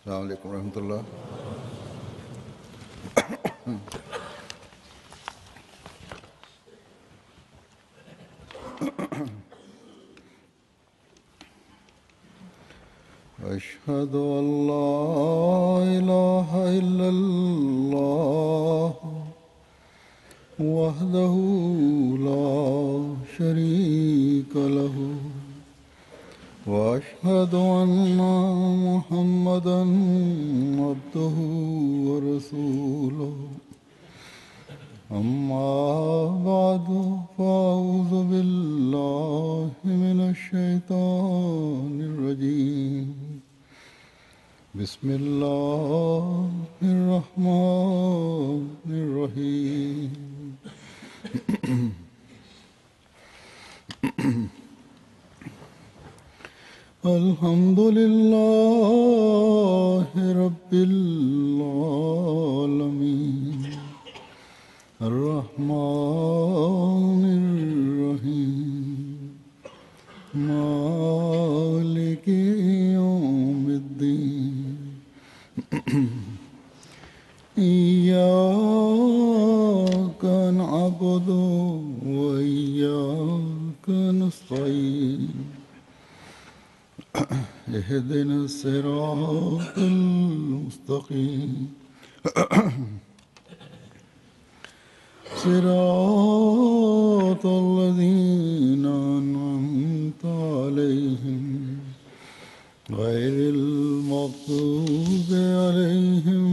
अस्सलाम वालेकुम रहमतुल्लाह। أشهد أن لا إله إلا الله وحده لا شريك له وأشهد أن محمدا عبده ورسوله أما بعد فأعوذ بالله من الشيطان الرجيم بسم الله الرحمن الرحيم الحمد لله رب العالمين الرحمن الرحيم مالك يوم الدين إياك نعبد وإياك نستعين اهدنا الصراط المستقيم صراط الذين أنعمت عليهم غير المغضوب عليهم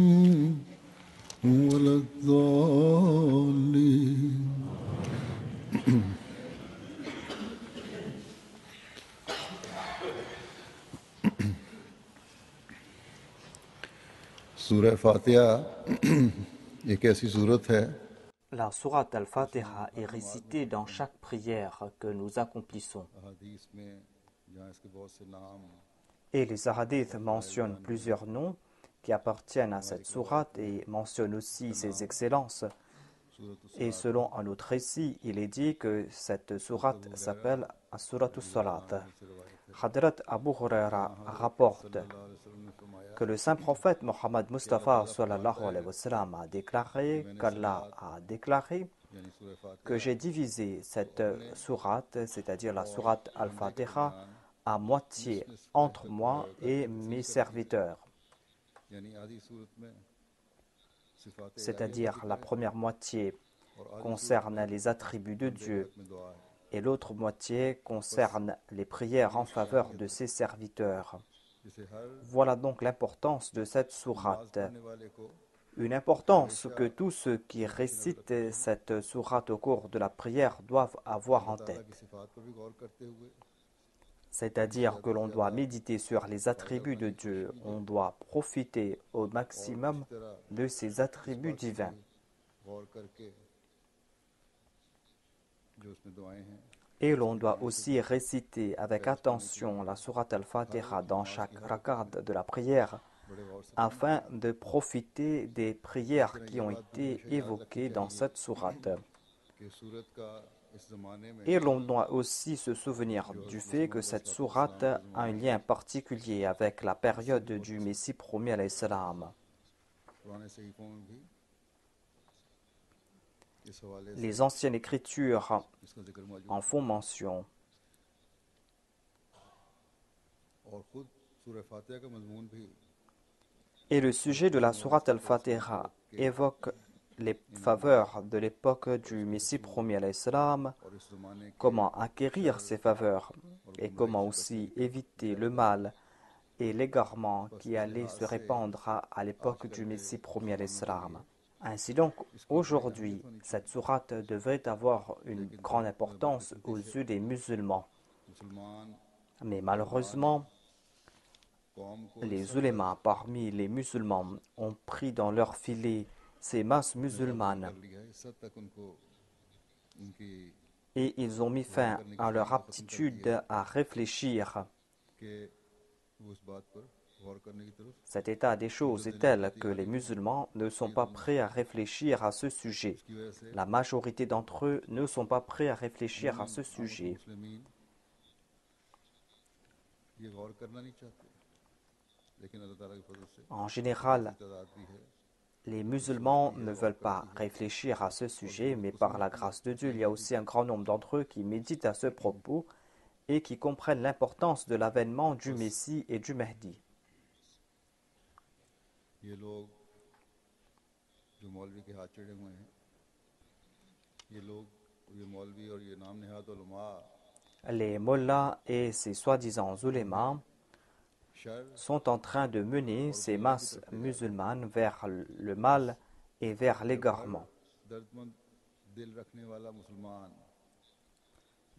ولا الضالين. सूरह फातिहा एक ऐसी सूरत है La sourate Al-Fatiha est récitée dans chaque prière que nous accomplissons. Et les hadiths mentionnent plusieurs noms qui appartiennent à cette sourate et mentionnent aussi ses excellences. Et selon un autre récit, il est dit que cette sourate s'appelle As-Suratu Salat. Hadrat Abu Huraira rapporte que le saint prophète Mohammed Mustafa sallallahu alayhi wa sallam a déclaré qu'Allah a déclaré que j'ai divisé cette sourate, c'est-à-dire la sourate Al-Fatiha, à moitié entre moi et mes serviteurs. C'est-à-dire la première moitié concerne les attributs de Dieu et l'autre moitié concerne les prières en faveur de ses serviteurs. Voilà donc l'importance de cette sourate. Une importance que tous ceux qui récitent cette sourate au cours de la prière doivent avoir en tête. C'est-à-dire que l'on doit méditer sur les attributs de Dieu, on doit profiter au maximum de ses attributs divins. Et l'on doit aussi réciter avec attention la sourate Al-Fatiha dans chaque rakat de la prière afin de profiter des prières qui ont été évoquées dans cette sourate. Et l'on doit aussi se souvenir du fait que cette sourate a un lien particulier avec la période du Messie promis alayhi salam. Les anciennes écritures en font mention. Et le sujet de la sourate Al-Fatiha évoque les faveurs de l'époque du Messie promis alayhi salam, comment acquérir ces faveurs et comment aussi éviter le mal et l'égarement qui allait se répandre à l'époque du Messie promis alayhi salam. Ainsi donc, aujourd'hui, cette sourate devrait avoir une grande importance aux yeux des musulmans. Mais malheureusement, les ulémas parmi les musulmans ont pris dans leur filet ces masses musulmanes et ils ont mis fin à leur aptitude à réfléchir. Cet état des choses est tel que les musulmans ne sont pas prêts à réfléchir à ce sujet. La majorité d'entre eux ne sont pas prêts à réfléchir à ce sujet. लेकिन अल्लाह ताला के फजल से En général, तादाद भी है les musulmans ne veulent pas réfléchir à ce sujet, mais par la grâce de Dieu, il y a aussi un grand nombre d'entre eux qui méditent à ce propos et qui comprennent l'importance de l'avènement du Messie et du Mahdi. ये लोग जो मौलवी के हाथ चढ़े हुए हैं ये लोग ये मौलवी और ये नाम नहाद उलमा Les mollahs et ces soi-disant ulémas sir sont en train de mener ces masses musulmanes vers le mal et vers l'égarement. दर्दमंद दिल रखने वाला मुसलमान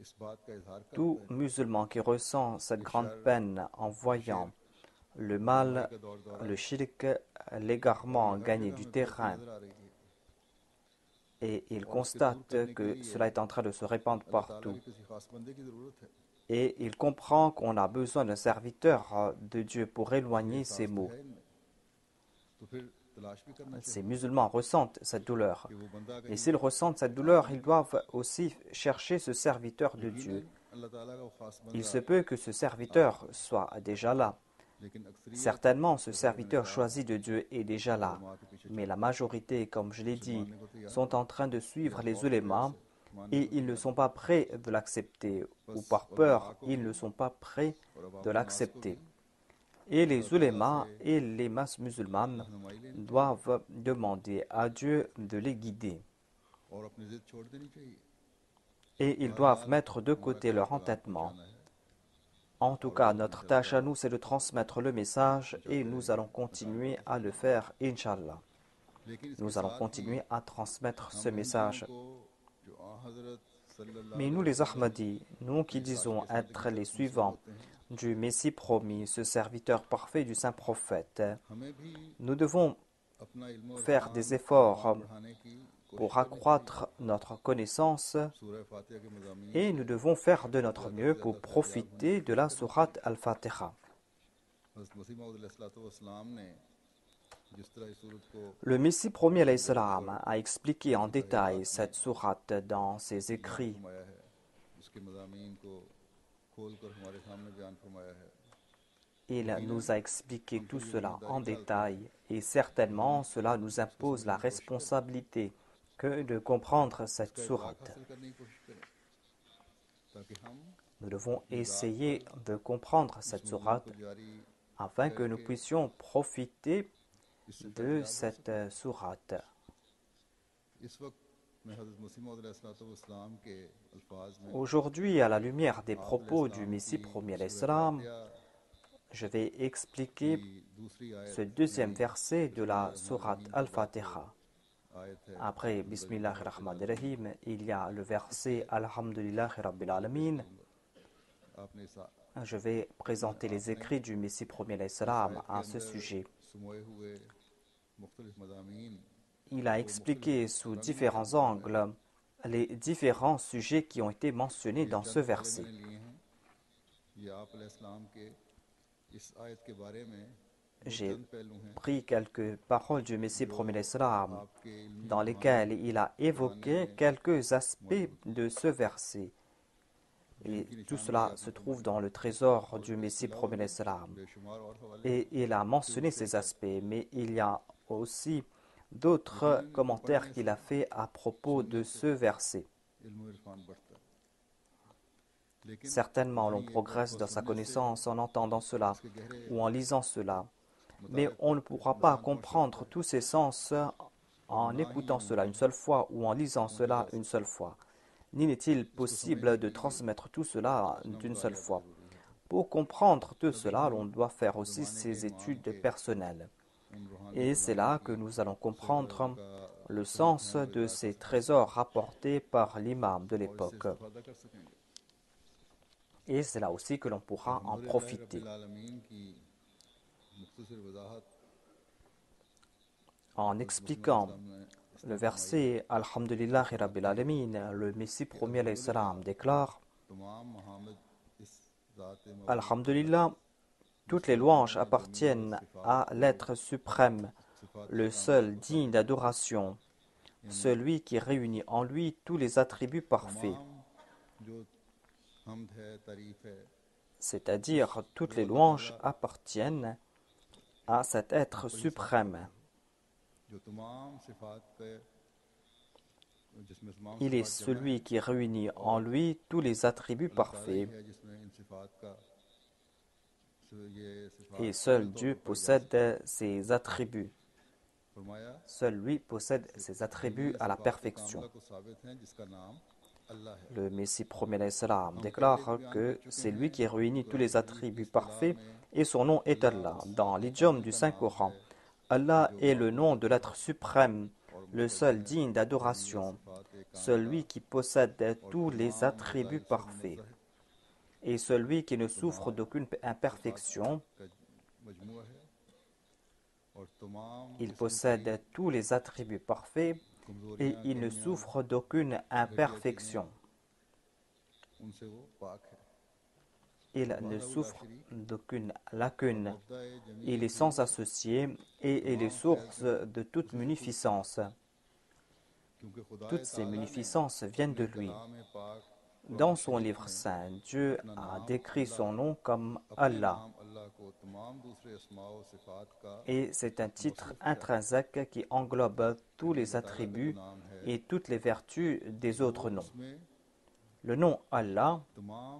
इस बात का इजहार Tout करता है musulman qui ressent cette grande peine en voyant le mal, le shirk, l'égarement gagner du terrain, नजर आ रही है et il constate que cela est en train de se répandre अल्लाह ताला partout. की किसी खास बंदे की जरूरत है Et il comprend qu'on a besoin d'un serviteur de Dieu pour éloigner ces maux. है इनमें तो फिर तलाश भी करना Ces चाहिए musulmans ressentent cette douleur. कि वो बंदा Et कहीं s'ils ressentent cette douleur, ils doivent aussi chercher ce serviteur de Dieu. अल्लाह ताला का वो खास Il बंदा se peut que ce serviteur soit déjà là. लेकिन अक्सरियत Certainement, ce serviteur choisi de Dieu est déjà là. Mais la majorité, comme je l'ai dit, sont en train de suivre les ulémas et ils ne sont pas prêts de l'accepter, ou par peur, ils ne sont pas prêts de l'accepter. Et les ulémas et les masses musulmanes रहनुमाई लेनी doivent demander à Dieu de les guider. और अपनी जिद छोड़ देनी चाहिए Et ils doivent mettre de côté leur entêtement. En tout cas, notre tâche à nous, c'est de transmettre le message et nous allons continuer à le faire, Inch'Allah. लेकिन इसके Nous allons साथ continuer à transmettre ce message. को जो हजरत सल्लल्लाहु Mais nous les Ahmadis, nous qui disons être les suivants du Messie promis, ce serviteur parfait du saint prophète, हमें भी nous devons अपना इल्म और faire des efforts बढ़ाने की pour accroître notre connaissance सूरह फातिहा के मज़ामीन et nous devons faire de notre mieux pour profiter de la sourate Al-Fatiha. हज़रत मसीह मौऊद अलैहिस्सलातु वस्सलाम ने जिस तरह इस सूरत को Le Messie premier alayhi salam, a expliqué en détail cette sourate dans ses écrits. फरमाया है इसके मज़ामीन को खोल कर हमारे सामने बयान फरमाया है Il nous a expliqué tout cela en détail et certainement cela nous impose la responsabilité que de comprendre cette sourate. हासिल करने की कोशिश करें ताकि हम Nous devons essayer de comprendre cette sourate जारी afin que nous puissions profiter de cette sourate. इस वक्त मैं हज़रत मसीह मौऊद अलैहिस्सलातु वस्सलाम के अल्फाज में Aujourd'hui, à la lumière des propos du Messie premier alayhi salam, je vais expliquer दूसरी आयत ce deuxième verset de la sourate Al-Fatiha. आयत है Après Bismillahirrahmanirrahim, il y a le verset Alhamdulillahi Rabbil Alamin. आपने इस Je vais présenter les écrits du Messie premier alayhi salam à ce sujet. सुमोए हुए मुख्तलिफ मज़ामीन Il a expliqué sous différents angles les différents sujets qui ont été mentionnés dans ce verset. मैंने लिए हैं ये आप अलैहिस्सलाम के इस आयत के बारे में J'ai चंद पहलू हैं pris quelques paroles du Messie premier alayhi salam आपके इल्मी dans lesquelles il a évoqué quelques aspects de ce verset. Et tout cela se trouve dans le trésor du Messie premier alayhi salam. बेशुमार और हवाले Et il a mentionné ces aspects, mais il y a aussi d'autres commentaires qu'il a fait à propos de ce verset. इल्म इरफान बढ़ता है लेकिन Certainement, l'on progresse dans sa connaissance en entendant cela इसके गहरे ou en lisant cela, mais on ne pourra pas comprendre tous ces sens en écoutant cela une seule fois ou en lisant cela une seule fois. Ni n'est-il possible de transmettre tout cela d'une seule fois. Pour comprendre tout cela, l'on doit faire aussi ses études personnelles. Et c'est là que nous allons comprendre le sens de ces trésors rapportés par l'imam de l'époque. इस्तेफादा कर सकेंगे Et c'est là aussi que l'on pourra en profiter. रब्बिल आलमीन की मुख्तसर वजाहत En expliquant le verset Alhamdulillahi Rabbil Alamin, le Messie premier alayhi salam déclare तमाम मोहम्मद इस ज़ात Alhamdulillah, toutes les louanges appartiennent à l'être suprême, le seul digne d'adoration, celui qui réunit en lui tous les attributs parfaits, तमाम जो हमद है तारीफ है c'est-à-dire toutes les louanges appartiennent à cet être suprême. जो तमाम सिफात के जिसमें तमाम Il est सिफात जमा celui qui réunit en lui tous les attributs अल्लाह ताला ही parfaits. है जिसमें इन सिफात का ये सिफात Et कामिल seul तौर Dieu पर पाई जा सकती possède ces attributs. फरमाया Seul lui possède ces attributs à la perfection. कामला को साबित है जिसका नाम अल्लाह है Le Messie premier alayhi salam déclare que c'est lui qui réunit tous les attributs parfaits et son nom est Allah. Dans l'idiome du Saint-Coran, Allah est le nom de l'être suprême, le seul digne d'adoration, celui qui possède tous les attributs parfaits et celui qui ne souffre d'aucune imperfection. मजमूआ है और तमाम Il possède tous les attributs parfaits et il ne souffre d'aucune imperfection. उनसे वो पाक है Il ne souffre d'aucune lacune. Il est sans associé et il est source de toute munificence. क्योंकि खुदा Toutes ces munificences viennent de lui. में पाक Dans son livre saint, Dieu a décrit son nom comme Allah. नाम अल्लाह को तमाम दूसरे अस्मा व सिफात का Et c'est un titre intrinsèque qui englobe tous les attributs et toutes les vertus des autres noms. उसमें Le nom Allah तमाम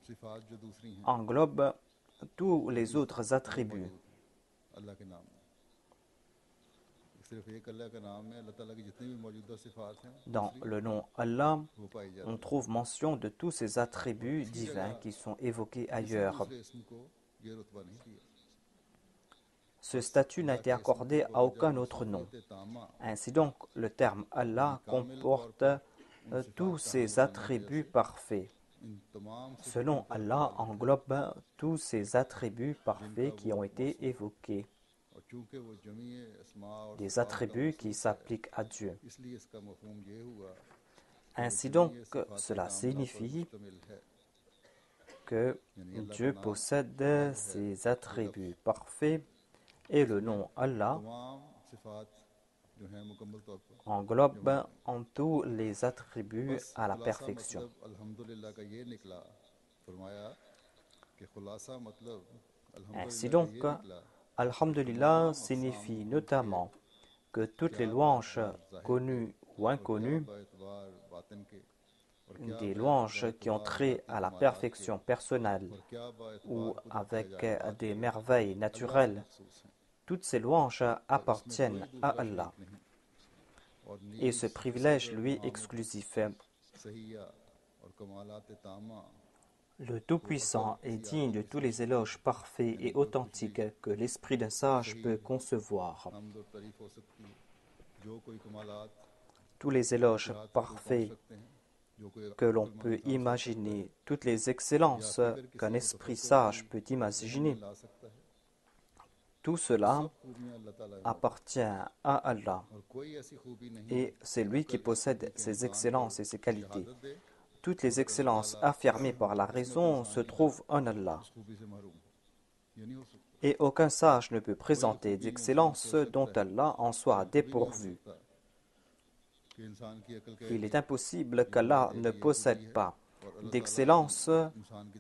सिफात जो दूसरी हैं englobe tous les autres attributs. अल्लाह के नाम में सिर्फ एक अल्लाह का नाम में अल्लाह ताला की जितनी भी मौजूदा सिफात हैं Dans le nom Allah, वो पाई जाती on trouve mention de tous ces attributs divins qui sont évoqués ailleurs. हैं इसम को ये रुतबा नहीं दिया Ce statut n'a été accordé à aucun autre nom. तामा Ainsi donc, le terme Allah comporte tous ces attributs parfaits. इन तमाम Ce nom Allah englobe tous ces attributs parfaits qui ont été évoqués, और चूंकि वो जमी अस्मा और des attributs qui s'appliquent à Dieu. इसलिए इसका मफहूम ये हुआ Ainsi donc, cela signifie मुश्तमिल है que Dieu possède ces attributs parfaits et le nom Allah तमाम सिफात जो हैं मुकम्मल तौर पर englobe en tous les attributs à la perfection. मतलब अल्हम्दुलिल्लाह का ये निकला फरमाया कि खुलासा मतलब Ainsi अल्हम्दुलिल्लाह donc, का ये निकला Alhamdulillah signifie notamment que toutes les louanges connues ou inconnues, बाएतबार बातिन के और des louanges qui ont trait à la perfection personnelle क्या बाएतबार ou avec des merveilles naturelles, toutes ces louanges appartiennent à Allah. और Et ce privilège lui est exclusif. सहिया और कमालात तामा Le Tout-Puissant est digne de tous les éloges parfaits et authentiques que l'esprit d'un sage peut concevoir. हमद और तारीफ हो सकती है जो कोई कमालात Tous les éloges parfaits सकते हैं जो कोई que l'on peut imaginer, toutes les excellences qu'un esprit sage peut imaginer, ला सकता है tout cela खूबियां अल्लाह ताला appartient à Allah. और कोई ऐसी खूबी नहीं Et c'est lui qui possède ses excellences et ses qualités. शहादत दे Toutes les excellences affirmées par la raison se trouvent en Allah. खूबी से महरूम हो ये नहीं हो सकता Et aucun sage ne peut présenter d'excellences dont Allah en soit dépourvu. कि इंसान की अकल के Il est impossible qu'Allah ne possède pas d'excellences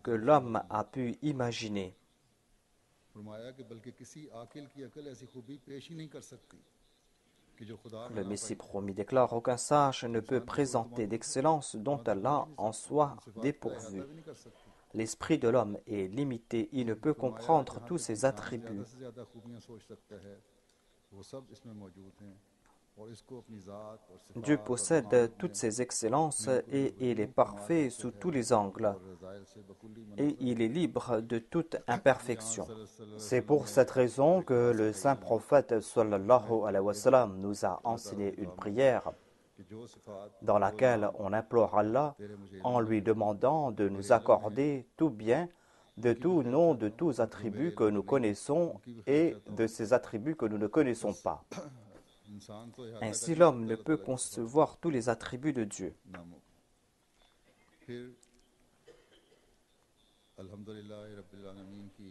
que l'homme a pu imaginer. फरमाया कि बल्कि किसी आकिल की अकल ऐसी खूबी पेश ही नहीं कर सकती कि जो खुदा में Le ना Messie promis déclare aucun sage ne peut présenter d'excellences dont Allah en soit dépourvu. भी नहीं कर सकती L'esprit de l'homme est limité, il ne peut comprendre tous ses attributs. ज़्यादा से ज़्यादा खूबियां सोच सकता है वो सब इसमें मौजूद हैं और इसको अपनी ज़ात और सिफात Dieu possède toutes ses excellences et il est parfait sous tous les angles. और रज़ाइल से बकुली मन Et il est libre de toute imperfection. C'est pour cette raison que le saint prophète sallallahu alayhi wa sallam nous a enseigné une prière कि जो सिफात dans laquelle on implore Allah en lui demandant de nous accorder tout bien de tous noms, de tous attributs que nous connaissons et de ces attributs que nous ne connaissons pas. इंसान तो यहाँ Ainsi l'homme ne peut concevoir tous les attributs de Dieu. नामों फिर अल्हम्दुलिल्लाह रब्बिल आलमीन की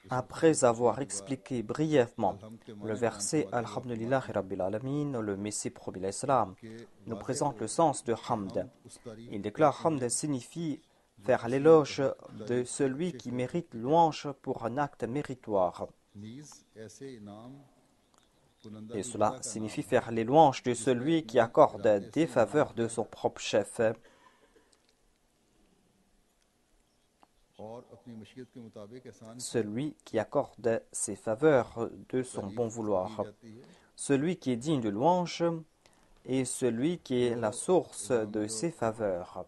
Après avoir expliqué brièvement le verset Alhamdulillah Rabbil Alamin, le Messie promis l'Islam nous présente le sens de Hamd. Il déclare Hamd signifie faire l'éloge de celui qui mérite louange pour un acte méritoire. Et cela signifie faire les louanges de celui qui accorde des faveurs de son propre chef. Celui qui accorde ses faveurs de son bon vouloir. Celui qui est digne de louange et celui qui est la source de ses faveurs.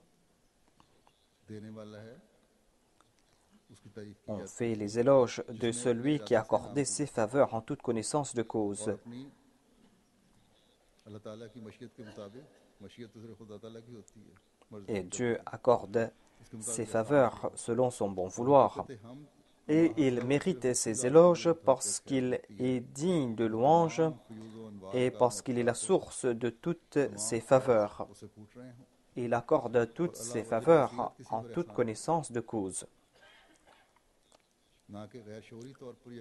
On fait les éloges de celui qui a accordé ses faveurs en toute connaissance de cause. Et Dieu accorde ses faveurs selon son bon vouloir. Et il mérite ses éloges parce qu'il est digne de louange et parce qu'il est la source de toutes ses faveurs. Il accorde toutes ses faveurs en toute connaissance de cause.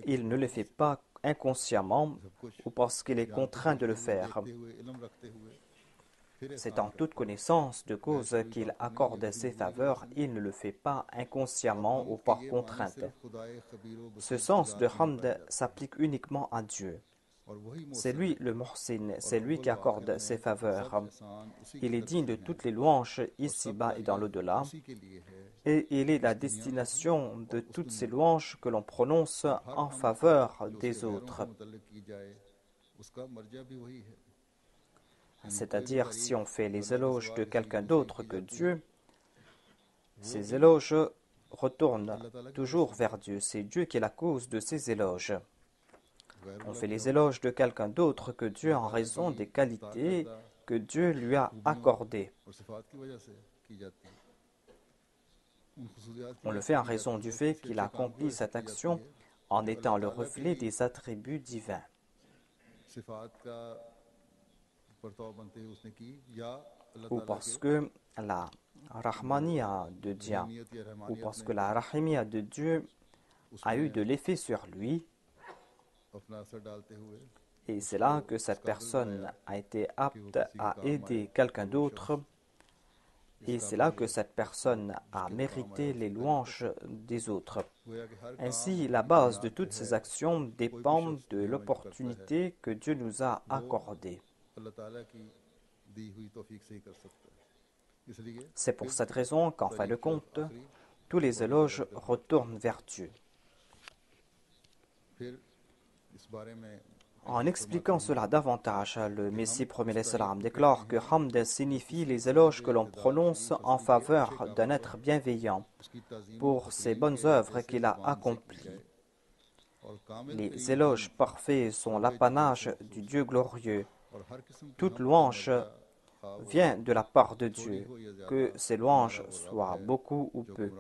Il ne le fait pas inconsciemment ou parce qu'il est contraint de le faire. C'est en toute connaissance de cause qu'il accorde ses faveurs. Il ne le fait pas inconsciemment ou par contrainte. Ce sens de hamd s'applique uniquement à Dieu. C'est lui le muhsin, c'est lui qui accorde ses faveurs. Il est digne de toutes les louanges ici-bas et dans l'au-delà. Et il est la destination de toutes ces louanges que l'on prononce en faveur des autres. C'est-à-dire, si on fait les éloges de quelqu'un d'autre que Dieu, ces éloges retournent toujours vers Dieu. C'est Dieu qui est la cause de ces éloges. On fait les éloges de quelqu'un d'autre que Dieu en raison des qualités que Dieu lui a accordées. On le fait en raison du fait qu'il a accompli cette action en étant le reflet des attributs divins. Ou parce que la Rahmaniya de Dieu, ou parce que la Rahimiya de Dieu a eu de l'effet sur lui, et c'est là que cette personne a été apte à aider quelqu'un d'autre, et c'est là que cette personne a mérité les louanges des autres. Ainsi, la base de toutes ces actions dépend de l'opportunité que Dieu nous a accordée. C'est pour cette raison qu'en fin de compte, tous les éloges retournent vers Dieu. En expliquant cela davantage, le Messie premier salam déclare que Hamd signifie les éloges que l'on prononce en faveur d'un être bienveillant pour ses bonnes œuvres qu'il a accomplies. Les éloges parfaits sont l'apanage du Dieu glorieux. Toute louange vient de la part de Dieu, que ces louanges soient beaucoup ou peu.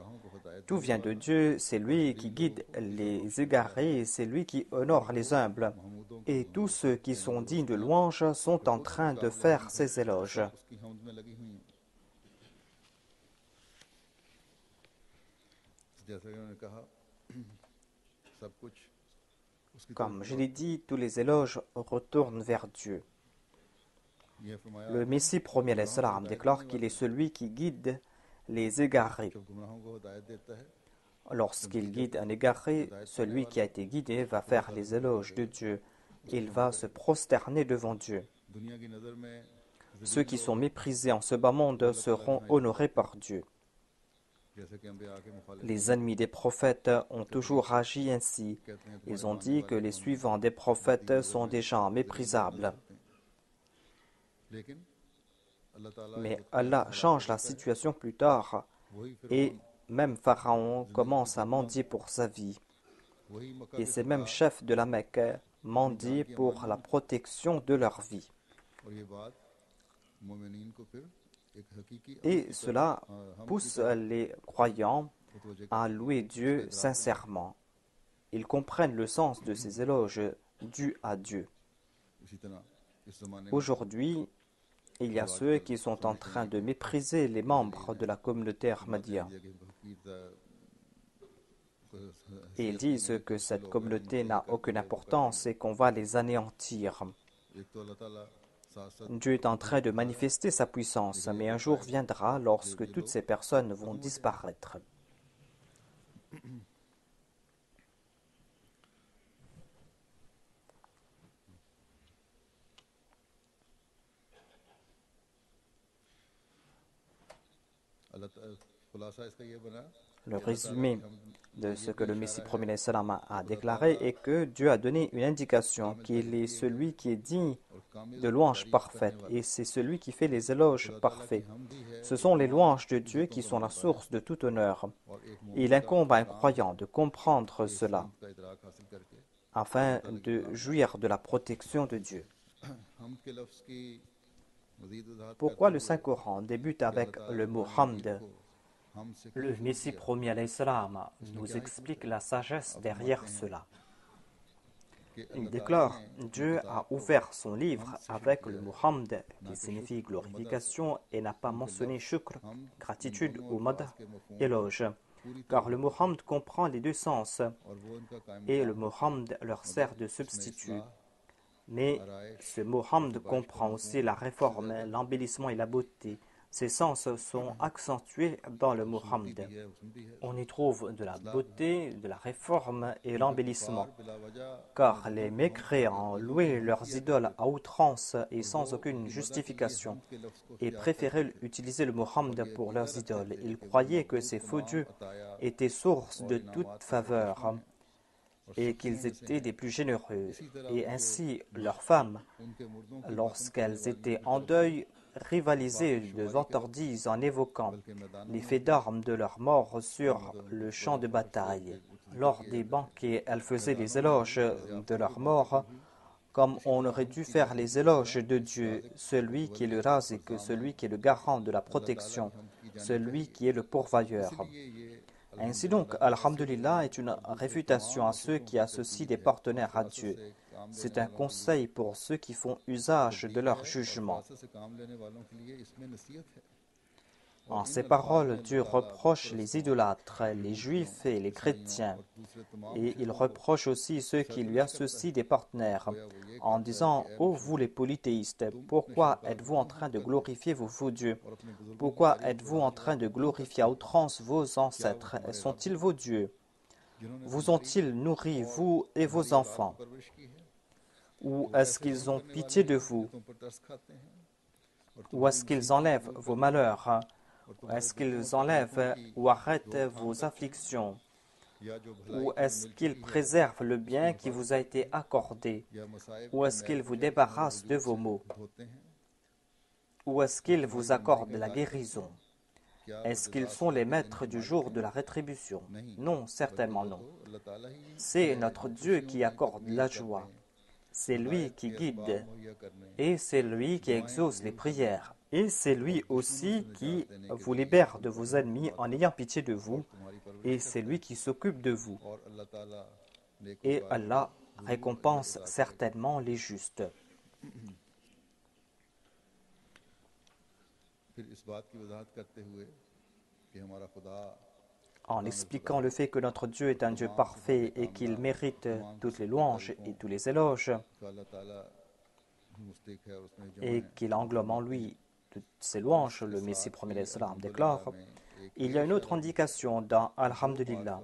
Tout vient de Dieu, c'est lui qui guide les égarés, c'est lui qui honore les humbles. Et tous ceux qui sont dignes de louange sont en train de faire ces éloges. Comme je l'ai dit, tous les éloges retournent vers Dieu. Le Messie premier salam déclare qu'il est celui qui guide les égarés. Lorsqu'il guide un égaré, celui qui a été guidé va faire les éloges de Dieu. Il va se prosterner devant Dieu. Ceux qui sont méprisés en ce bas monde seront honorés par Dieu. Les ennemis des prophètes ont toujours agi ainsi. Ils ont dit que les suivants des prophètes sont des gens méprisables. Mais Allah change la situation plus tard et même Pharaon commence à mendier pour sa vie. Et ces mêmes chefs de la Mecque mendient pour la protection de leur vie. Et cela pousse les croyants à louer Dieu sincèrement. Ils comprennent le sens de ces éloges dus à Dieu. Aujourd'hui, il y a ceux qui sont en train de mépriser les membres de la communauté Ahmadiyya. Et ils disent que cette communauté n'a aucune importance et qu'on va les anéantir. Dieu est en train de manifester sa puissance, mais un jour viendra lorsque toutes ces personnes vont disparaître. Le résumé de ce que le Messie premier salam a déclaré est que Dieu a donné une indication qu'il est celui qui est digne de louanges parfaites et c'est celui qui fait les éloges parfaits. Ce sont les louanges de Dieu qui sont la source de tout honneur. Il incombe à un croyant de comprendre cela afin de jouir de la protection de Dieu. Pourquoi le Saint-Coran débute avec le mot Hamd? Le Messie premier alayhi salam nous explique la sagesse derrière cela. Il déclare « Dieu a ouvert son livre avec le mot Hamd qui signifie glorification et n'a pas mentionné shukr, gratitude ou madah, éloge. Car le mot Hamd comprend les deux sens et le mot Hamd leur sert de substitut. Mais ce mot Hamd comprend aussi la réforme, l'embellissement et la beauté. Ces sens sont accentués dans le mot Hamd. On y trouve de la beauté, de la réforme et l'embellissement. Car les mécréants louaient leurs idoles à outrance et sans aucune justification et préféraient utiliser le mot Hamd pour leurs idoles. Ils croyaient que ces faux dieux étaient source de toute faveur et qu'ils étaient des plus généreux. Et ainsi, leurs femmes, lorsqu'elles étaient en deuil, rivalisaient de vantardises en évoquant les faits d'armes de leur mort sur le champ de bataille. Lors des banquets, elles faisaient les éloges de leur mort comme on aurait dû faire les éloges de Dieu, celui qui est le razik, celui qui est le garant de la protection, celui qui est le pourvoyeur. Ainsi donc, Alhamdulillah est une réfutation à ceux qui associent des partenaires à Dieu. C'est un conseil pour ceux qui font usage de leur jugement. En ces paroles, Dieu reproche les idolâtres, les juifs et les chrétiens. Et il reproche aussi ceux qui lui associent des partenaires, en disant « Ô vous les polythéistes, pourquoi êtes-vous en train de glorifier vos faux dieux? Pourquoi êtes-vous en train de glorifier à outrance vos ancêtres? Sont-ils vos dieux? Vous ont-ils nourri, vous et vos enfants? Ou est-ce qu'ils ont pitié de vous? Ou est-ce qu'ils enlèvent vos malheurs? Est-ce qu'ils enlèvent ou arrêtent vos afflictions? Ou est-ce qu'ils préservent le bien qui vous a été accordé? Ou est-ce qu'ils vous débarrassent de vos maux? Ou est-ce qu'ils vous accordent la guérison? Est-ce qu'ils sont les maîtres du jour de la rétribution? Non, certainement non. C'est notre Dieu qui accorde la joie. C'est lui qui guide. Et c'est lui qui exauce les prières. Et c'est lui aussi qui vous libère de vos ennemis en ayant pitié de vous. Et c'est lui qui s'occupe de vous. Et Allah récompense certainement les justes. En expliquant le fait que notre Dieu est un Dieu parfait et qu'il mérite toutes les louanges et tous les éloges, et qu'il englobe en lui toutes ces louanges, le Messie premier salam déclare, il y a une autre indication dans Alhamdulillah.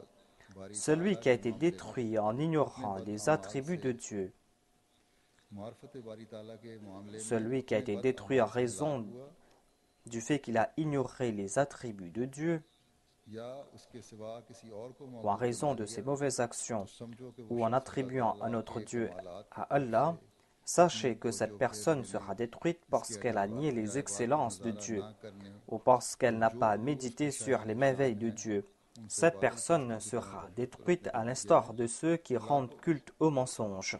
Celui qui a été détruit en ignorant les attributs de Dieu, celui qui a été détruit en raison du fait qu'il a ignoré les attributs de Dieu, ou en raison de ses mauvaises actions, ou en attribuant un autre Dieu à Allah, sachez que cette personne sera détruite parce qu'elle a nié les excellences de Dieu, ou parce qu'elle n'a pas médité sur les merveilles de Dieu. Cette personne sera détruite à l'instar de ceux qui rendent culte au mensonge.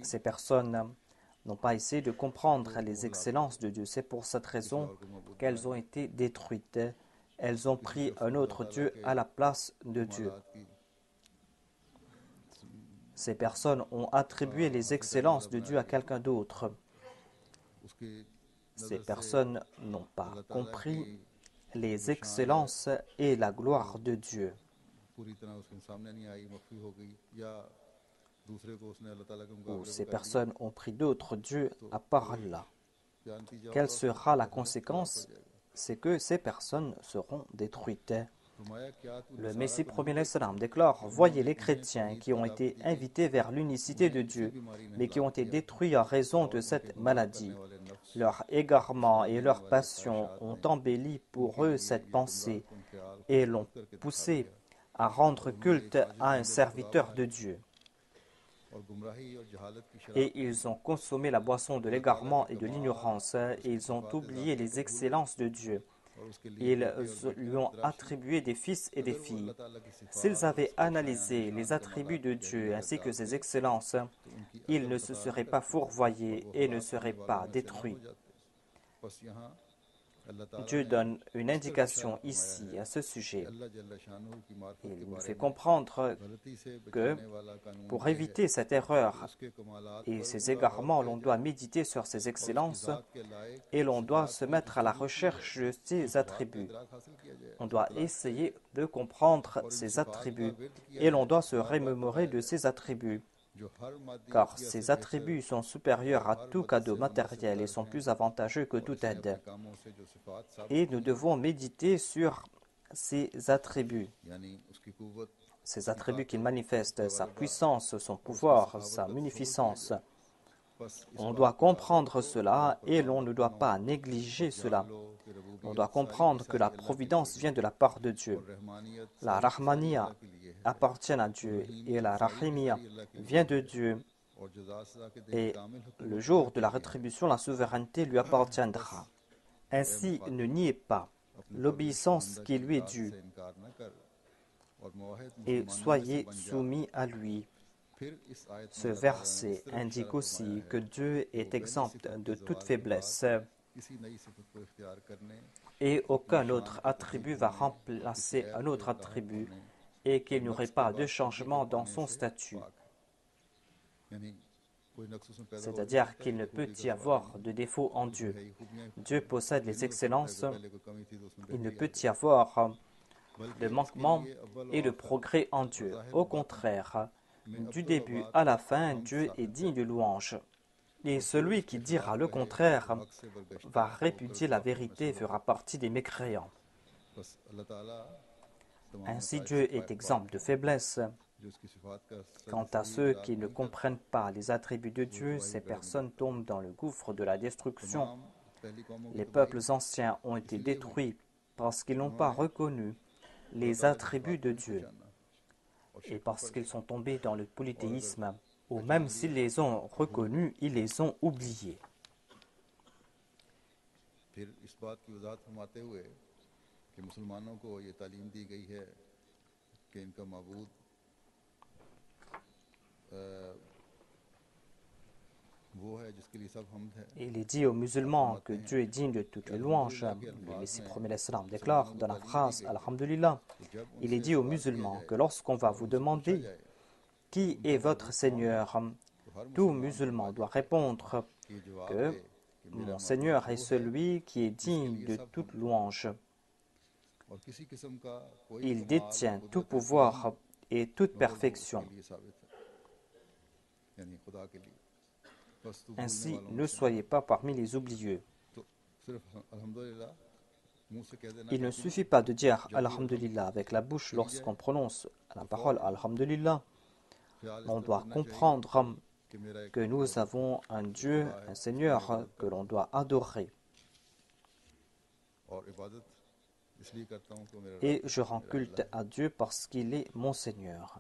Ces personnes n'ont pas essayé de comprendre les excellences de Dieu. C'est pour cette raison qu'elles ont été détruites. Elles ont pris un autre Dieu à la place de Dieu. Ces personnes ont attribué les excellences de Dieu à quelqu'un d'autre. Ces personnes n'ont pas compris les excellences et la gloire de Dieu. Ou ces personnes ont pris d'autres dieux à part Allah. Quelle sera la conséquence? C'est que ces personnes seront détruites. Le Messie premier salam déclare « Voyez les chrétiens qui ont été invités vers l'unicité de Dieu, mais qui ont été détruits en raison de cette maladie. Leur égarement et leur passion ont embelli pour eux cette pensée et l'ont poussé à rendre culte à un serviteur de Dieu. Et ils ont consommé la boisson de l'égarement et de l'ignorance, et ils ont oublié les excellences de Dieu. Ils lui ont attribué des fils et des filles. S'ils avaient analysé les attributs de Dieu ainsi que ses excellences, ils ne se seraient pas fourvoyés et ne seraient pas détruits. Dieu donne une indication ici à ce sujet. Il nous fait comprendre que pour éviter cette erreur et ces égarements, l'on doit méditer sur ses excellences et l'on doit se mettre à la recherche de ses attributs. On doit essayer de comprendre ses attributs et l'on doit se remémorer de ses attributs. Car ces attributs sont supérieurs à tout cadeau matériel et sont plus avantageux que toute aide. Et nous devons méditer sur ces attributs qu'il manifeste, sa puissance, son pouvoir, sa munificence. On doit comprendre cela et l'on ne doit pas négliger cela. On doit comprendre que la providence vient de la part de Dieu. La Rahmaniya appartient à Dieu et la Rahimiya vient de Dieu. Et le jour de la rétribution, la souveraineté lui appartiendra. Ainsi, ne niez pas l'obéissance qui lui est due et soyez soumis à lui. Ce verset indique aussi que Dieu est exempt de toute faiblesse et aucun autre attribut va remplacer un autre attribut et qu'il n'y aurait pas de changement dans son statut. C'est-à-dire qu'il ne peut y avoir de défaut en Dieu. Dieu possède les excellences, il ne peut y avoir de manquement et de progrès en Dieu. Au contraire, du début à la fin, Dieu est digne de louange. Et celui qui dira le contraire va répudier la vérité et fera partie des mécréants. Ainsi, Dieu est exempt de faiblesse. Quant à ceux qui ne comprennent pas les attributs de Dieu, ces personnes tombent dans le gouffre de la destruction. Les peuples anciens ont été détruits parce qu'ils n'ont pas reconnu les attributs de Dieu et parce qu'ils sont tombés dans le polythéisme, ou même s'ils les ont reconnus, ils les ont oubliés. Il est dit aux musulmans que Dieu est digne de toute louange. Le Messie premier l'Islam déclare dans la phrase « Alhamdulillah ». Il est dit aux musulmans que lorsqu'on va vous demander « Qui est votre Seigneur ?», tout musulman doit répondre que « Mon Seigneur est celui qui est digne de toute louange. Il détient tout pouvoir et toute perfection. » Ainsi, ne soyez pas parmi les oublieux. Il ne suffit pas de dire Alhamdulillah avec la bouche lorsqu'on prononce la parole Alhamdulillah. On doit comprendre que nous avons un Dieu, un Seigneur que l'on doit adorer. Et je rends culte à Dieu parce qu'il est mon Seigneur.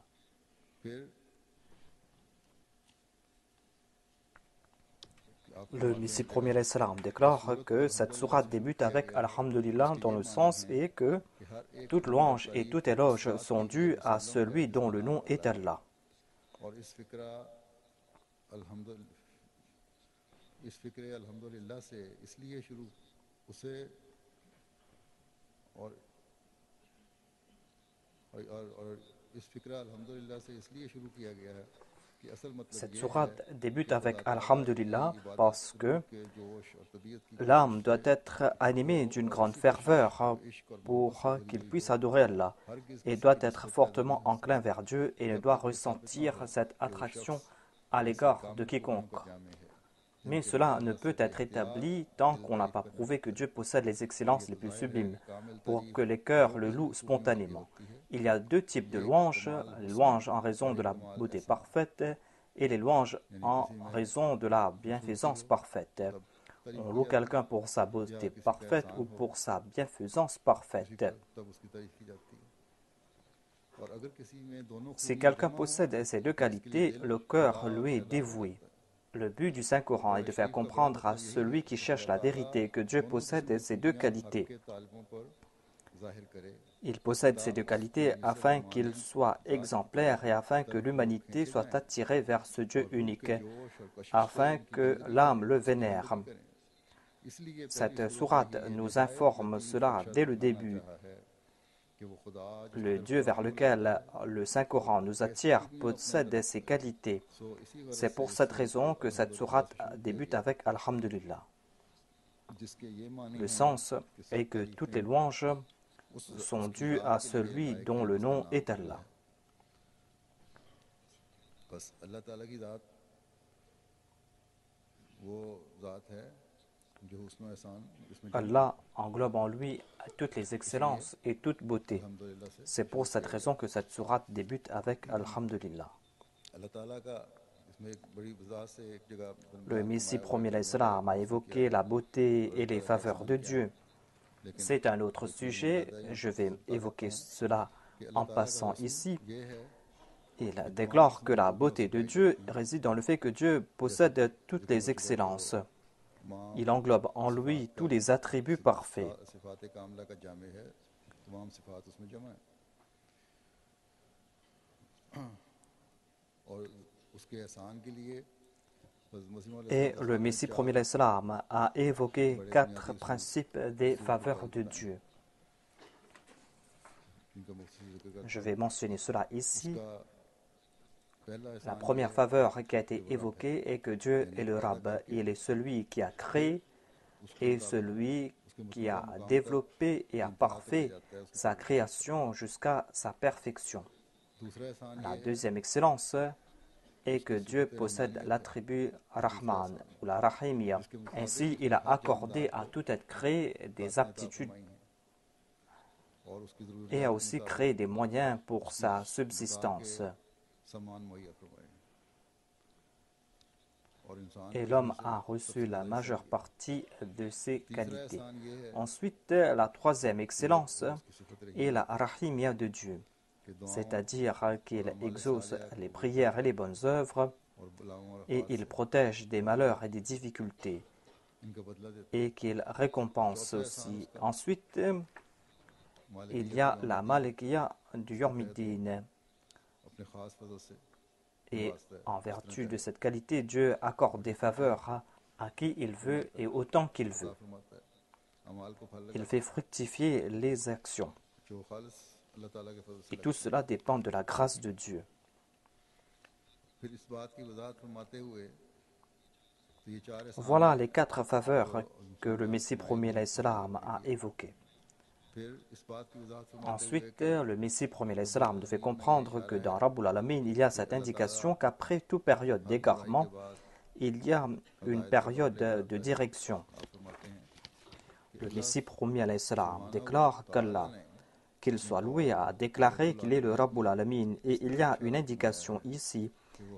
Le Messie premier l'Islam déclare que cette sourate débute avec Alhamdulillah dans le sens est que toute louange et tout éloge sont dus à celui dont le nom est Allah. Cette sourate débute avec Alhamdulillah parce que l'âme doit être animée d'une grande ferveur pour qu'il puisse adorer Allah et doit être fortement enclin vers Dieu et ne doit ressentir cette attraction à l'égard de quiconque. Mais cela ne peut être établi tant qu'on n'a pas prouvé que Dieu possède les excellences les plus sublimes pour que les cœurs le louent spontanément. Il y a deux types de louanges, les louanges en raison de la beauté parfaite et les louanges en raison de la bienfaisance parfaite. On loue quelqu'un pour sa beauté parfaite ou pour sa bienfaisance parfaite. Si quelqu'un possède ces deux qualités, le cœur lui est dévoué. Le but du Saint-Coran est de faire comprendre à celui qui cherche la vérité que Dieu possède ces deux qualités. Il possède ces deux qualités afin qu'il soit exemplaire et afin que l'humanité soit attirée vers ce Dieu unique, afin que l'âme le vénère. Cette sourate nous informe cela dès le début. Le Dieu vers lequel le Saint-Coran nous attire possède ces qualités. C'est pour cette raison que cette sourate débute avec Alhamdulillah. Le sens est que toutes les louanges sont dues à celui dont le nom est Allah. Allah englobe en lui toutes les excellences et toute beauté. C'est pour cette raison que cette sourate débute avec Alhamdulillah. Le Messie premier l'Islam a évoqué la beauté et les faveurs de Dieu. C'est un autre sujet, je vais évoquer cela en passant ici. Il déclare que la beauté de Dieu réside dans le fait que Dieu possède toutes les excellences. Il englobe en lui tous les attributs parfaits. Et le Messie premier l'Islam a évoqué 4 principes des faveurs de Dieu. Je vais mentionner cela ici. La première faveur qui a été évoquée est que Dieu est le Rabb. Il est celui qui a créé et celui qui a développé et a parfait sa création jusqu'à sa perfection. La deuxième excellence est que Dieu possède l'attribut Rahman ou la Rahimiyya. Ainsi, il a accordé à tout être créé des aptitudes et a aussi créé des moyens pour sa subsistance. Et l'homme a reçu la majeure partie de ces qualités. Ensuite, la troisième excellence est la Rahimiyya de Dieu, c'est-à-dire qu'il exauce les prières et les bonnes œuvres et il protège des malheurs et des difficultés et qu'il récompense aussi. Ensuite, il y a la Malikiyya du Yawmiddin. Et en vertu de cette qualité, Dieu accorde des faveurs à qui il veut et autant qu'il veut. Il fait fructifier les actions. Et tout cela dépend de la grâce de Dieu. Voilà les 4 faveurs que le Messie premier l'Islam a évoquées. Ensuite, le Messie premier l'Islam nous fait comprendre que dans Rabbul Alamin, il y a cette indication qu'après toute période d'égarement, il y a une période de direction. Le Messie premier l'Islam déclare qu'Allah, qu'il soit loué, a déclaré qu'il est le Rabbul Alamin et il y a une indication ici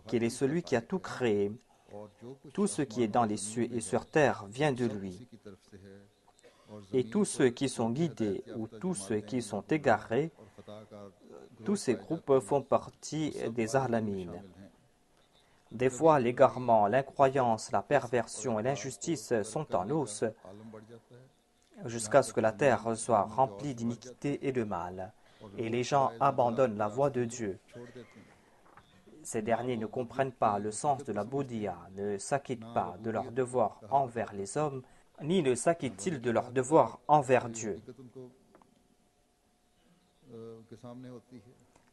qu'il est celui qui a tout créé. Tout ce qui est dans les cieux et sur terre vient de lui. Et tous ceux qui sont guidés ou tous ceux qui sont égarés, tous ces groupes font partie des Ahlamin. Des fois, l'égarement, l'incroyance, la perversion et l'injustice sont en hausse jusqu'à ce que la terre soit remplie d'iniquité et de mal. Et les gens abandonnent la voie de Dieu. Ces derniers ne comprennent pas le sens de la bouddhia, ne s'acquittent pas de leur devoir envers les hommes, ni ne s'acquittent-ils de leur devoir envers Dieu.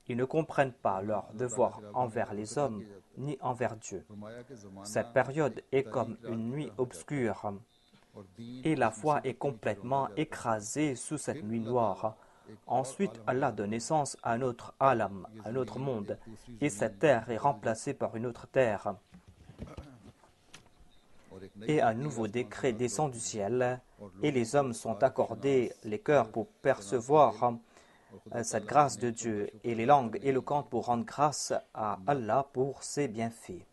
Ils ne comprennent pas leur devoir envers les hommes, ni envers Dieu. Cette période est comme une nuit obscure, et la foi est complètement écrasée sous cette nuit noire. Ensuite, Allah donne naissance à un autre alam, un autre monde, et cette terre est remplacée par une autre terre. Et un nouveau décret descend du ciel, et les hommes sont accordés les cœurs pour percevoir cette grâce de Dieu, et les langues éloquentes pour rendre grâce à Allah pour ses bienfaits.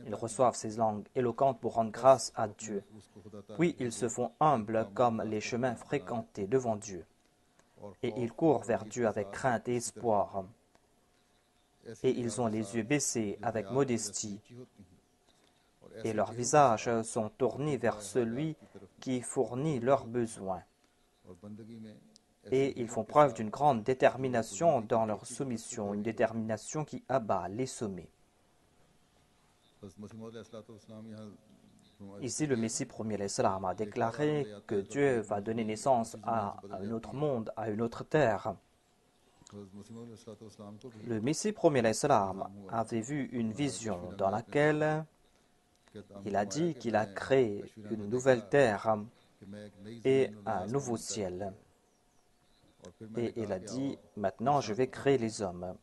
Ils reçoivent ces langues éloquentes pour rendre grâce à Dieu. Puis ils se font humbles comme les chemins fréquentés devant Dieu. Et ils courent vers Dieu avec crainte et espoir. Et ils ont les yeux baissés avec modestie. Et leurs visages sont tournés vers celui qui fournit leurs besoins. Et ils font preuve d'une grande détermination dans leur soumission, une détermination qui abat les sommets. Ici, le Messie premier l'Islam a déclaré que Dieu va donner naissance à un autre monde, à une autre terre. Le Messie premier l'Islam avait vu une vision dans laquelle il a dit qu'il a créé une nouvelle terre et un nouveau ciel. Et il a dit, maintenant je vais créer les hommes.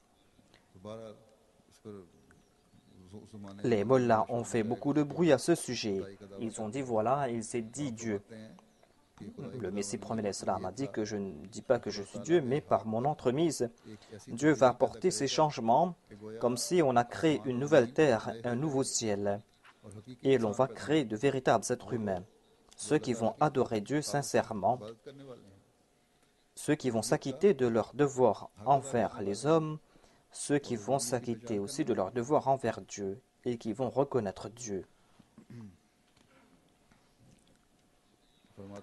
Les mollahs ont fait beaucoup de bruit à ce sujet. Ils ont dit, voilà, il s'est dit Dieu. Le Messie premier l'Islam a dit que je ne dis pas que je suis Dieu, mais par mon entremise, Dieu va apporter ces changements comme si on a créé une nouvelle terre, un nouveau ciel. Et l'on va créer de véritables êtres humains. Ceux qui vont adorer Dieu sincèrement, ceux qui vont s'acquitter de leurs devoirs envers les hommes, ceux qui vont s'acquitter aussi de leurs devoirs envers Dieu et qui vont reconnaître Dieu.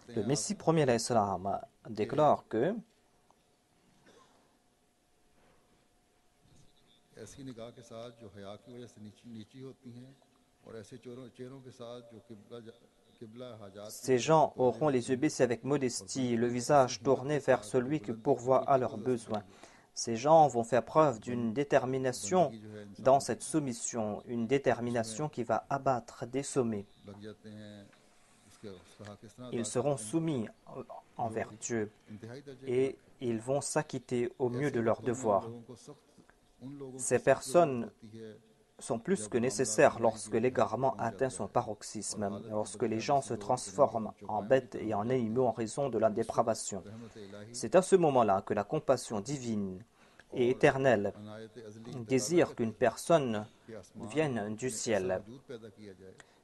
Le Messie premier l'Islam déclare que ces gens auront les yeux baissés avec modestie, le visage tourné vers celui qui pourvoit à leurs besoins. Ces gens vont faire preuve d'une détermination dans cette soumission, une détermination qui va abattre des sommets. Ils seront soumis envers Dieu et ils vont s'acquitter au mieux de leurs devoirs. Ces personnes sont plus que nécessaires lorsque l'égarement atteint son paroxysme, lorsque les gens se transforment en bêtes et en animaux en raison de la dépravation. C'est à ce moment-là que la compassion divine et éternelle désire qu'une personne vienne du ciel,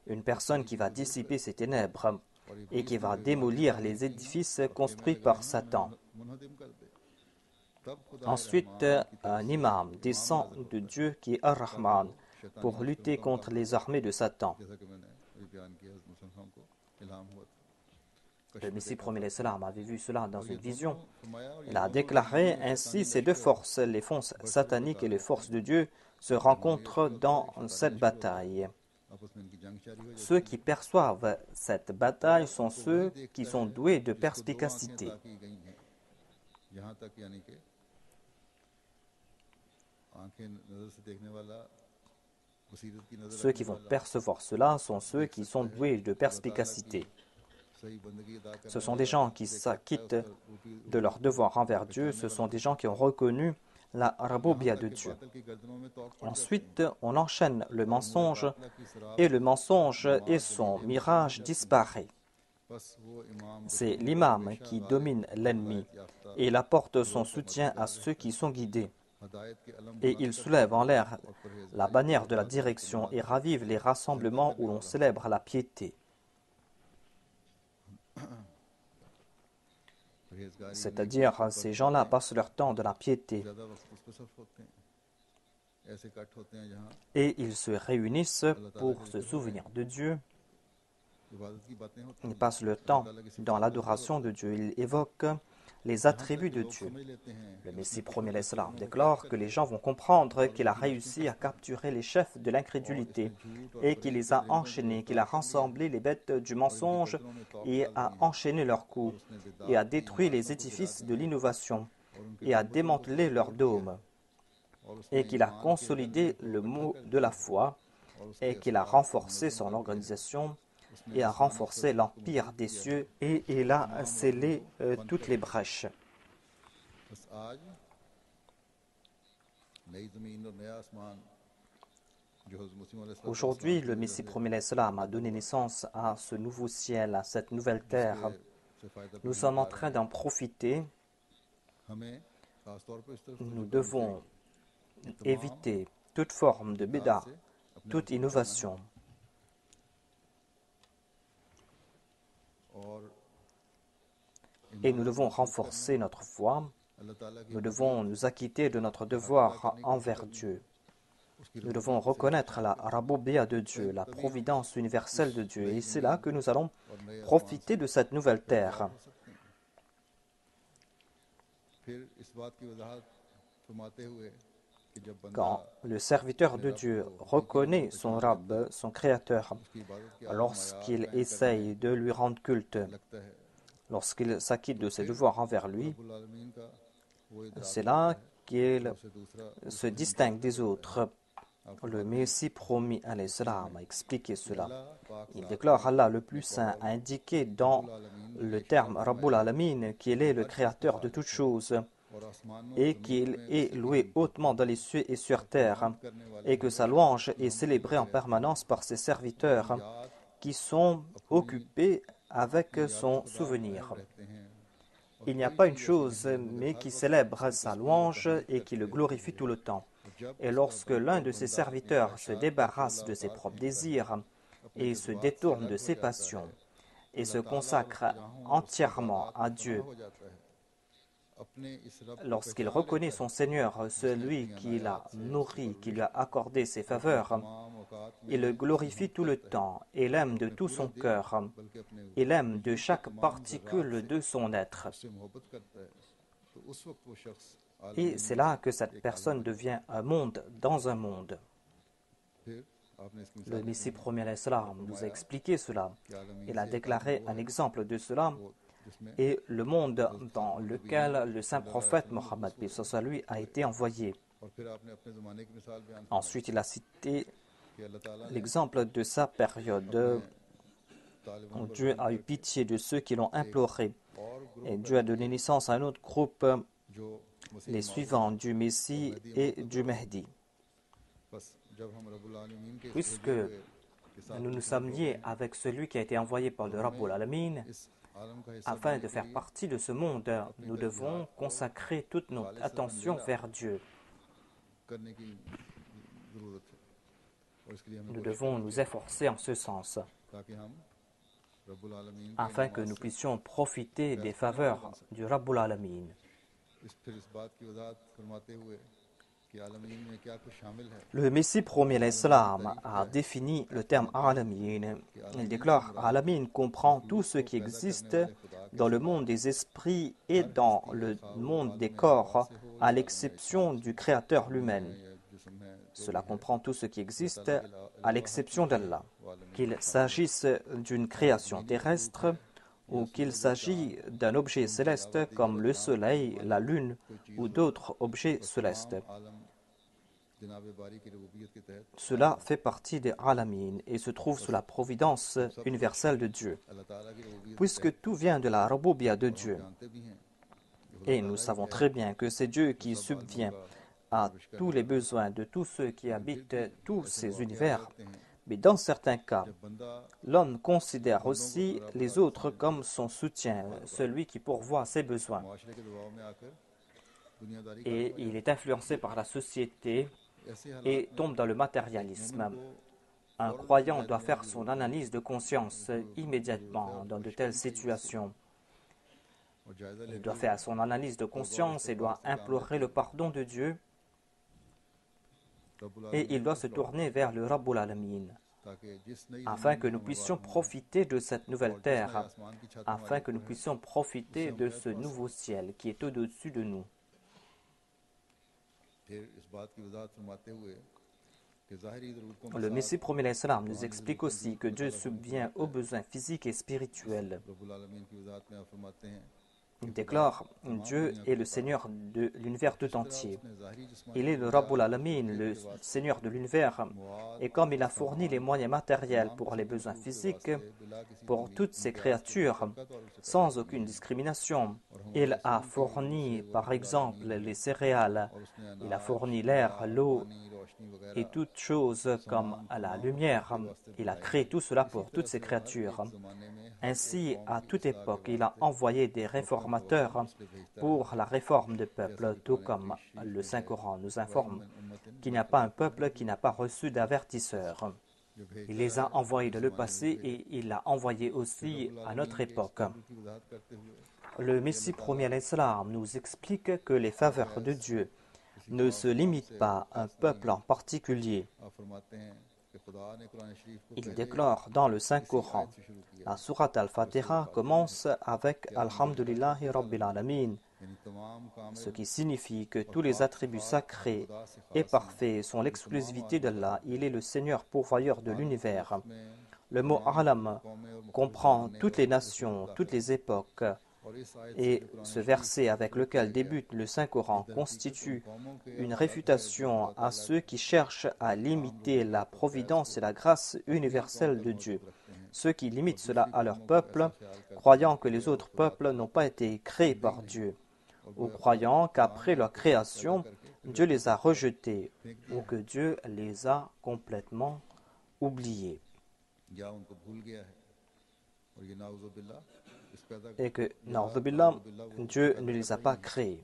une personne qui va dissiper ces ténèbres et qui va démolir les édifices construits par Satan. Ensuite, un imam descend de Dieu qui est Ar-Rahman pour lutter contre les armées de Satan. Le Messie premier l'Islam avait vu cela dans une vision. Il a déclaré ainsi ces deux forces, les forces sataniques et les forces de Dieu, se rencontrent dans cette bataille. Ceux qui perçoivent cette bataille sont ceux qui sont doués de perspicacité. Ceux qui vont percevoir cela sont ceux qui sont doués de perspicacité. Ce sont des gens qui s'acquittent de leurs devoirs envers Dieu, ce sont des gens qui ont reconnu la Raboubia de Dieu. Ensuite, on enchaîne le mensonge et son mirage disparaît. C'est l'imam qui domine l'ennemi et il apporte son soutien à ceux qui sont guidés. Et il soulève en l'air la bannière de la direction et ravive les rassemblements où l'on célèbre la piété. C'est-à-dire, ces gens-là passent leur temps dans la piété et ils se réunissent pour se souvenir de Dieu. Ils passent le temps dans l'adoration de Dieu. Ils évoquent les attributs de Dieu. Le Messie premier l'Islam déclare que les gens vont comprendre qu'il a réussi à capturer les chefs de l'incrédulité et qu'il les a enchaînés, qu'il a rassemblé les bêtes du mensonge et a enchaîné leurs coups et a détruit les édifices de l'innovation et a démantelé leurs dômes et qu'il a consolidé le mot de la foi et qu'il a renforcé son organisation et a renforcé l'empire des cieux et il a scellé toutes les brèches. Aujourd'hui, le Messie premier l'Islam a donné naissance à ce nouveau ciel, à cette nouvelle terre. Nous sommes en train d'en profiter. Nous devons éviter toute forme de bid'a toute innovation. Et nous devons renforcer notre foi. Nous devons nous acquitter de notre devoir envers Dieu. Nous devons reconnaître la Rabubiyya de Dieu, la providence universelle de Dieu. Et c'est là que nous allons profiter de cette nouvelle terre. Quand le serviteur de Dieu reconnaît son Rabb, son Créateur, lorsqu'il essaye de lui rendre culte, lorsqu'il s'acquitte de ses devoirs envers lui, c'est là qu'il se distingue des autres. Le Messie promis à l'Islam a expliqué cela. Il déclare Allah le plus saint a indiqué dans le terme Rabbul Alamin qu'il est le créateur de toutes choses et qu'il est loué hautement dans les cieux et sur terre et que sa louange est célébrée en permanence par ses serviteurs qui sont occupés avec son souvenir. Il n'y a pas une chose mais qui célèbre sa louange et qui le glorifie tout le temps. Et lorsque l'un de ses serviteurs se débarrasse de ses propres désirs et se détourne de ses passions et se consacre entièrement à Dieu, lorsqu'il reconnaît son Seigneur, celui qui l'a nourri, qui lui a accordé ses faveurs, il le glorifie tout le temps et l'aime de tout son cœur. Il aime de chaque particule de son être. Et c'est là que cette personne devient un monde dans un monde. Le Messie premier alayhi salam nous a expliqué cela. Il a déclaré un exemple de cela et le monde dans lequel le saint prophète Mohammed lui a été envoyé. Ensuite, il a cité l'exemple de sa période où Dieu a eu pitié de ceux qui l'ont imploré. Et Dieu a donné naissance à un autre groupe, les suivants du Messie et du Mahdi. Puisque nous nous sommes liés avec celui qui a été envoyé par le Rabbul Alamin, afin de faire partie de ce monde, nous devons consacrer toute notre attention vers Dieu. Nous devons nous efforcer en ce sens, afin que nous puissions profiter des faveurs du Rabbul Alamin. Le Messie premier l'Islam a défini le terme Alamin. Il déclare Alamin comprend tout ce qui existe dans le monde des esprits et dans le monde des corps, à l'exception du Créateur lui-même. Cela comprend tout ce qui existe à l'exception d'Allah, qu'il s'agisse d'une création terrestre ou qu'il s'agit d'un objet céleste comme le soleil, la lune ou d'autres objets célestes. Cela fait partie des Alamin et se trouve sous la providence universelle de Dieu. Puisque tout vient de la Rabubiyya de Dieu, et nous savons très bien que c'est Dieu qui subvient à tous les besoins de tous ceux qui habitent tous ces univers, mais dans certains cas, l'homme considère aussi les autres comme son soutien, celui qui pourvoit ses besoins. Et il est influencé par la société et tombe dans le matérialisme. Un croyant doit faire son analyse de conscience immédiatement dans de telles situations. Il doit faire son analyse de conscience et doit implorer le pardon de Dieu. Et il doit se tourner vers le Rabbul Alamin, afin que nous puissions profiter de cette nouvelle terre, afin que nous puissions profiter de ce nouveau ciel qui est au-dessus de nous. Le Messie premier l'Islam nous explique aussi que Dieu subvient aux besoins physiques et spirituels. Il déclare Dieu est le Seigneur de l'univers tout entier. Il est le Rabbul Alamin, le Seigneur de l'univers. Et comme il a fourni les moyens matériels pour les besoins physiques, pour toutes ces créatures, sans aucune discrimination, il a fourni par exemple les céréales, il a fourni l'air, l'eau et toutes choses comme la lumière. Il a créé tout cela pour toutes ces créatures. Ainsi, à toute époque, il a envoyé des réformateurs pour la réforme du peuple, tout comme le Saint-Coran nous informe qu'il n'y a pas un peuple qui n'a pas reçu d'avertisseurs. Il les a envoyés dans le passé et il l'a envoyé aussi à notre époque. Le Messie premier à l'Islam nous explique que les faveurs de Dieu ne se limitent pas à un peuple en particulier. Il déclare dans le Saint-Coran, la sourate Al-Fatiha commence avec Alhamdulillahi Rabbil Alamin, ce qui signifie que tous les attributs sacrés et parfaits sont l'exclusivité d'Allah. Il est le Seigneur pourvoyeur de l'univers. Le mot Alam comprend toutes les nations, toutes les époques, et ce verset avec lequel débute le Saint-Coran constitue une réfutation à ceux qui cherchent à limiter la providence et la grâce universelle de Dieu. Ceux qui limitent cela à leur peuple, croyant que les autres peuples n'ont pas été créés par Dieu, ou croyant qu'après leur création, Dieu les a rejetés, ou que Dieu les a complètement oubliés. Et que, na'udhu-billah, Dieu ne les a pas créés.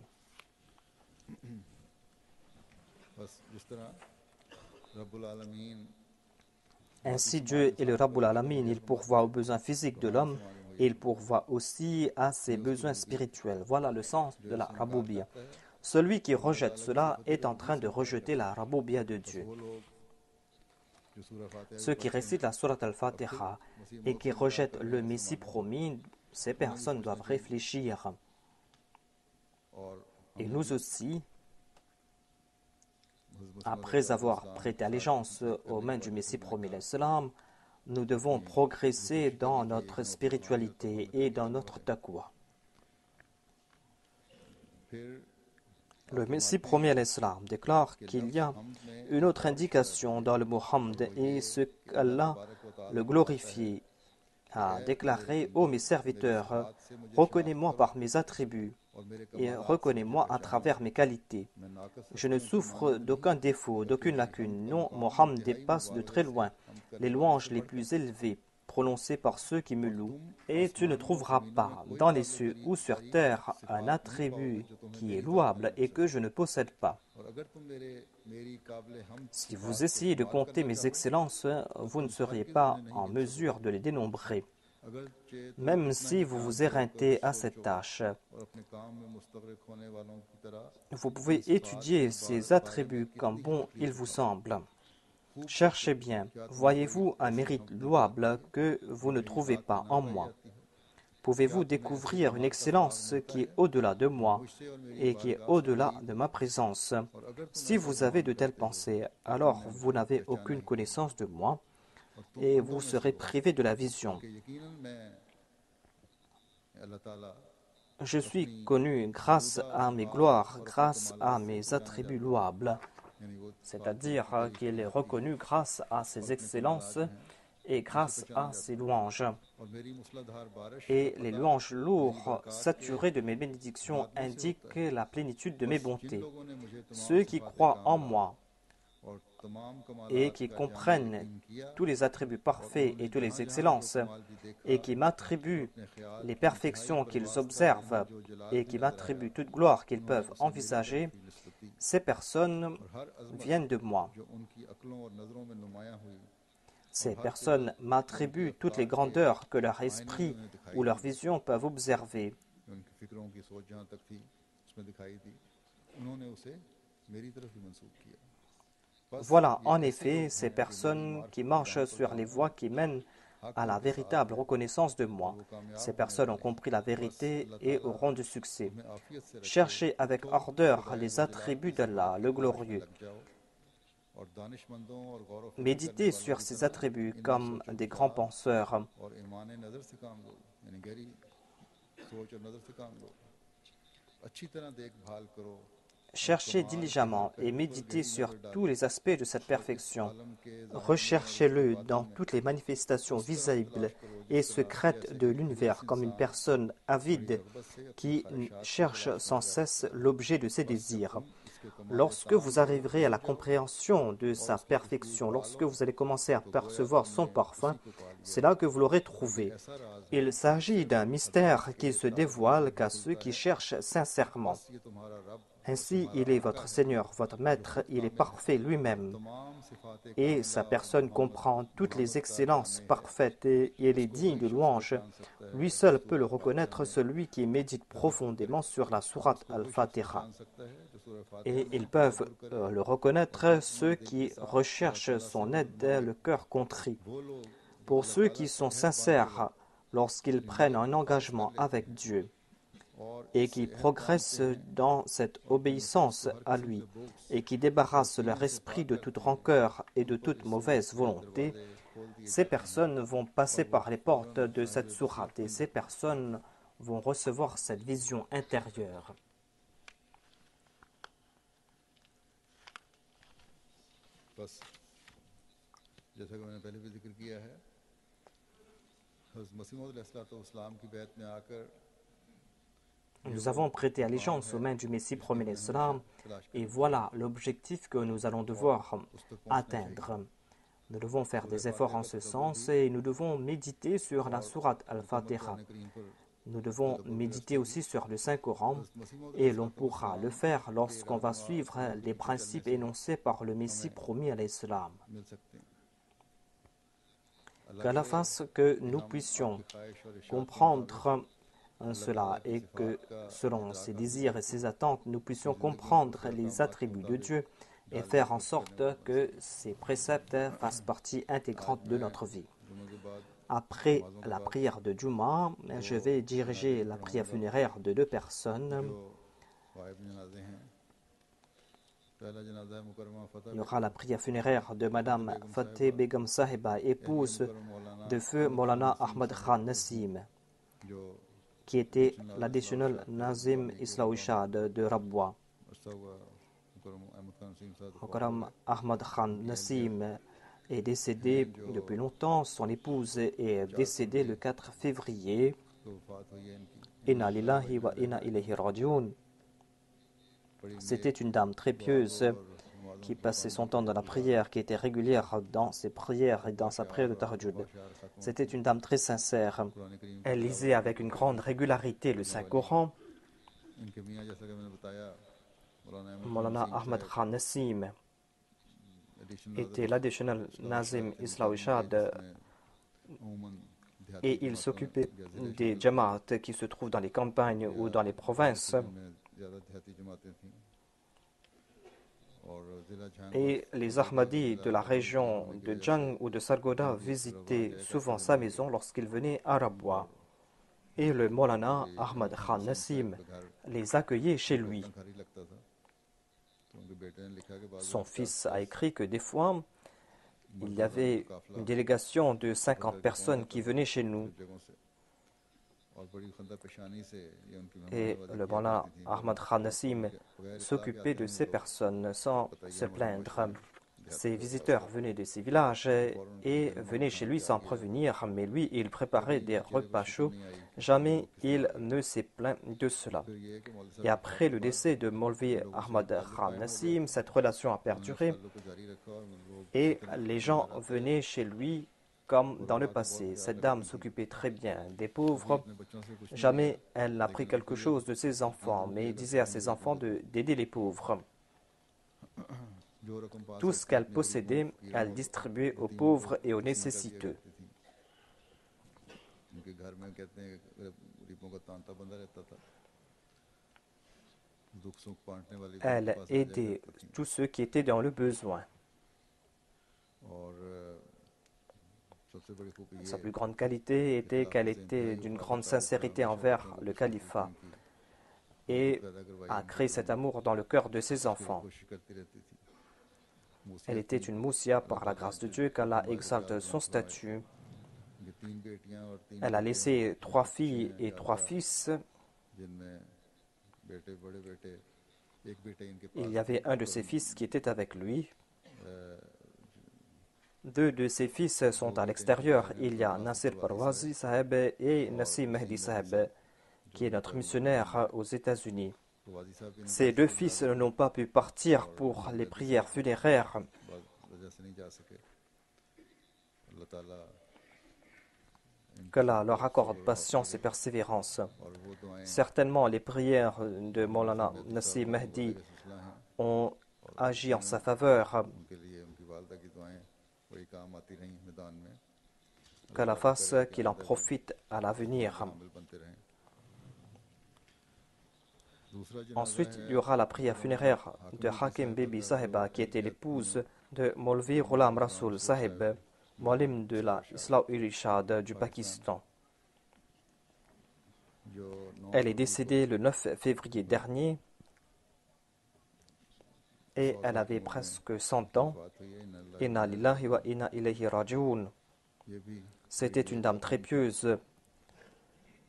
Ainsi, Dieu est le Rabbul Alamin, il pourvoit aux besoins physiques de l'homme et il pourvoit aussi à ses besoins spirituels. Voilà le sens de la Raboubiyya. Celui qui rejette cela est en train de rejeter la Raboubiyya de Dieu. Ceux qui récitent la sourate Al-Fatiha et qui rejettent le Messie promis, ces personnes doivent réfléchir. Et nous aussi, après avoir prêté allégeance aux mains du Messie promis l'Islam, nous devons progresser dans notre spiritualité et dans notre taqwa. Le Messie promis l'Islam déclare qu'il y a une autre indication dans le Muhammad et ce qu'Allah, le glorifié, a déclaré « Ô mes serviteurs, reconnais-moi par mes attributs et reconnais-moi à travers mes qualités. Je ne souffre d'aucun défaut, d'aucune lacune. Non, Mohammed dépasse de très loin les louanges les plus élevées prononcées par ceux qui me louent. Et tu ne trouveras pas dans les cieux ou sur terre un attribut qui est louable et que je ne possède pas. Si vous essayez de compter mes excellences, vous ne seriez pas en mesure de les dénombrer. Même si vous vous éreintez à cette tâche, vous pouvez étudier ces attributs comme bon il vous semble. Cherchez bien, voyez-vous un mérite louable que vous ne trouvez pas en moi? Pouvez-vous découvrir une excellence qui est au-delà de moi et qui est au-delà de ma présence? Si vous avez de telles pensées, alors vous n'avez aucune connaissance de moi et vous serez privé de la vision. Je suis connu grâce à mes gloires, grâce à mes attributs louables, c'est-à-dire qu'il est reconnu grâce à ses excellences et grâce à ses louanges. Et les louanges lourdes, saturées de mes bénédictions, indiquent la plénitude de mes bontés. Ceux qui croient en moi et qui comprennent tous les attributs parfaits et toutes les excellences et qui m'attribuent les perfections qu'ils observent et qui m'attribuent toute gloire qu'ils peuvent envisager, ces personnes viennent de moi. Ces personnes m'attribuent toutes les grandeurs que leur esprit ou leur vision peuvent observer. Voilà en effet ces personnes qui marchent sur les voies qui mènent à la véritable reconnaissance de moi. Ces personnes ont compris la vérité et auront du succès. Cherchez avec ardeur les attributs d'Allah, le glorieux. Méditez sur ces attributs comme des grands penseurs. Cherchez diligemment et méditez sur tous les aspects de cette perfection. Recherchez-le dans toutes les manifestations visibles et secrètes de l'univers comme une personne avide qui cherche sans cesse l'objet de ses désirs. Lorsque vous arriverez à la compréhension de sa perfection, lorsque vous allez commencer à percevoir son parfum, c'est là que vous l'aurez trouvé. Il s'agit d'un mystère qui se dévoile qu'à ceux qui cherchent sincèrement. Ainsi, il est votre Seigneur, votre Maître, il est parfait lui-même. Et sa personne comprend toutes les excellences parfaites et il est digne de louange. Lui seul peut le reconnaître, celui qui médite profondément sur la sourate Al-Fatiha. Et ils peuvent le reconnaître ceux qui recherchent son aide, le cœur contrit. Pour ceux qui sont sincères lorsqu'ils prennent un engagement avec Dieu et qui progressent dans cette obéissance à lui et qui débarrassent leur esprit de toute rancœur et de toute mauvaise volonté, ces personnes vont passer par les portes de cette sourate et ces personnes vont recevoir cette vision intérieure. बस जैसा कि मैंने पहले भी जिक्र किया है हज़रत मसीह मौऊद अलैहिस्सलाम की बैत में आकर Nous avons prêté allégeance aux mains du Messie premier l'Islam et voilà l'objectif que nous allons devoir atteindre. Nous devons faire des efforts en ce sens et nous devons méditer sur la sourate Al-Fatiha. Nous devons méditer aussi sur le Saint-Coran et l'on pourra le faire lorsqu'on va suivre les principes énoncés par le Messie promis à l'Islam. Qu'à la fin que nous puissions comprendre cela et que selon ses désirs et ses attentes, nous puissions comprendre les attributs de Dieu et faire en sorte que ces préceptes fassent partie intégrante de notre vie. Après la prière de Juma, je vais diriger la prière funéraire de deux personnes. Il y aura la prière funéraire de Madame Fateh Begum Sahiba, épouse de feu Maulana Ahmad Khan Nassim, qui était l'additionnel Nazim Islaouishad de Rabwa. Mukarram Ahmad Khan Nassim est décédé depuis longtemps. Son épouse est décédée le 4 février. Inna lillahi wa inna ilayhi rajiun. C'était une dame très pieuse qui passait son temps dans la prière, qui était régulière dans ses prières et dans sa prière de Tahajjud. C'était une dame très sincère. Elle lisait avec une grande régularité le Saint-Coran. Maulana Ahmad Khan Nassim était l'additionnel Nazim Islaouishad et il s'occupait des jamaat qui se trouvent dans les campagnes ou dans les provinces. Et les Ahmadis de la région de Jang ou de Sargoda visitaient souvent sa maison lorsqu'ils venaient à Rabwa. Et le Maulana Ahmad Khan Nassim les accueillait chez lui. Son fils a écrit que des fois, il y avait une délégation de 50 personnes qui venaient chez nous. Et le Maulana Ahmad Khan Nassim s'occupait de ces personnes sans se plaindre. Ces visiteurs venaient de ces villages et venaient chez lui sans prévenir, mais lui, il préparait des repas chauds. Jamais il ne s'est plaint de cela. Et après le décès de Maulvi Ahmad Khan Nassim, cette relation a perduré et les gens venaient chez lui comme dans le passé. Cette dame s'occupait très bien des pauvres. Jamais elle n'a pris quelque chose de ses enfants, mais disait à ses enfants d'aider les pauvres. Tout ce qu'elle possédait, elle distribuait aux pauvres et aux nécessiteux. Elle aidait tous ceux qui étaient dans le besoin. Sa plus grande qualité était qu'elle était d'une grande sincérité envers le califat et a créé cet amour dans le cœur de ses enfants. Elle était une moussia par la grâce de Dieu, qu'Allah exalte son statut. Elle a laissé 3 filles et 3 fils. Il y avait un de ses fils qui était avec lui. 2 de ses fils sont à l'extérieur. Il y a Nasir Parwazi Saheb et Nassim Mehdi Saheb, qui est notre missionnaire aux États-Unis. Ces 2 fils n'ont pas pu partir pour les prières funéraires. Qu'Allah leur accorde patience et persévérance. Certainement, les prières de Maulana Nassim Mahdi ont agi en sa faveur. Qu'Allah fasse qu'il en profite à l'avenir. Ensuite, il y aura la prière funéraire de Hakim Bibi Sahiba, qui était l'épouse de Maulvi Ghulam Rasoul Sahib, Moualim de la Islah-ul-Irshad du Pakistan. Elle est décédée le 9 février dernier et elle avait presque 100 ans. Inna lillahi wa inna ilayhi raji'un. C'était une dame très pieuse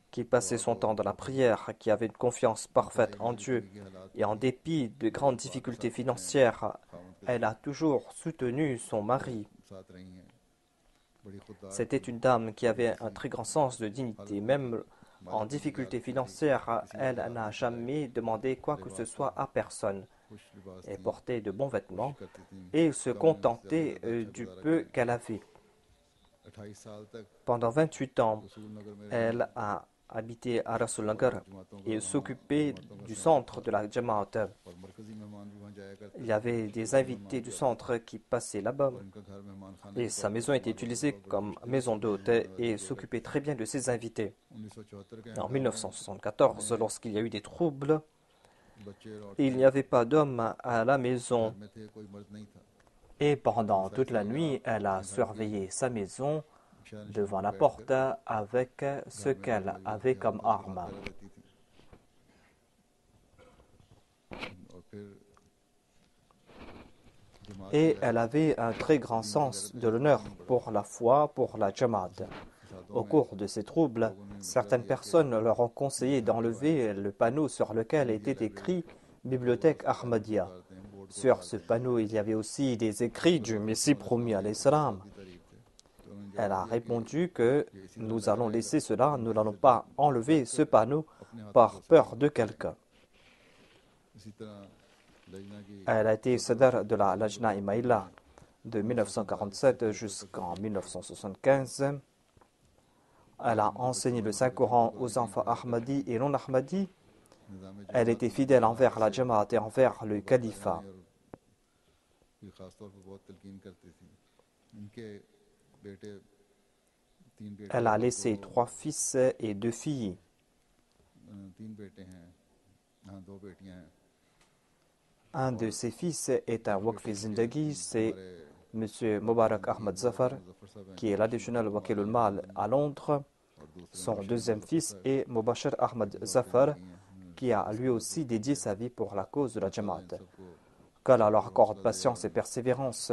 qui passait son temps dans la prière, qui avait une confiance parfaite en Dieu. Et en dépit de grandes difficultés financières, elle a toujours soutenu son mari. C'était une dame qui avait un très grand sens de dignité. Même en difficulté financière, elle n'a jamais demandé quoi que ce soit à personne. Elle portait de bons vêtements et se contentait du peu qu'elle avait. Pendant 28 ans, elle a habité à Rasulnagar et s'occupait du centre de la Jamaat. Il y avait des invités du centre qui passaient là-bas et sa maison était utilisée comme maison d'hôte et s'occupait très bien de ses invités. En 1974, lorsqu'il y a eu des troubles, il n'y avait pas d'homme à la maison et pendant toute la nuit, elle a surveillé sa maison devant la porte avec ce qu'elle avait comme arme. Et elle avait un très grand sens de l'honneur pour la foi, pour la Jamaat. Au cours de ces troubles, certaines personnes leur ont conseillé d'enlever le panneau sur lequel était écrit « Bibliothèque Ahmadiyya ». Sur ce panneau, il y avait aussi des écrits du Messie promis alayhi salam. Elle a répondu que nous allons laisser cela, nous n'allons pas enlever ce panneau par peur de quelqu'un. Elle a été sadar de la Lajna Imaïla de 1947 jusqu'en 1975. Elle a enseigné le Saint-Coran aux enfants Ahmadis et non Ahmadis. Elle était fidèle envers la Jamaat et envers le califat. Elle a laissé 3 fils et 2 filles. Un de ses fils est un Waqf Zindagi, c'est M. Mubarak Ahmad Zafar, qui est l'additionnel Wakil al-Mal à Londres. Son deuxième fils est Mubashir Ahmad Zafar, qui a lui aussi dédié sa vie pour la cause de la Jamaat. Qu'Allah leur accorde patience et persévérance.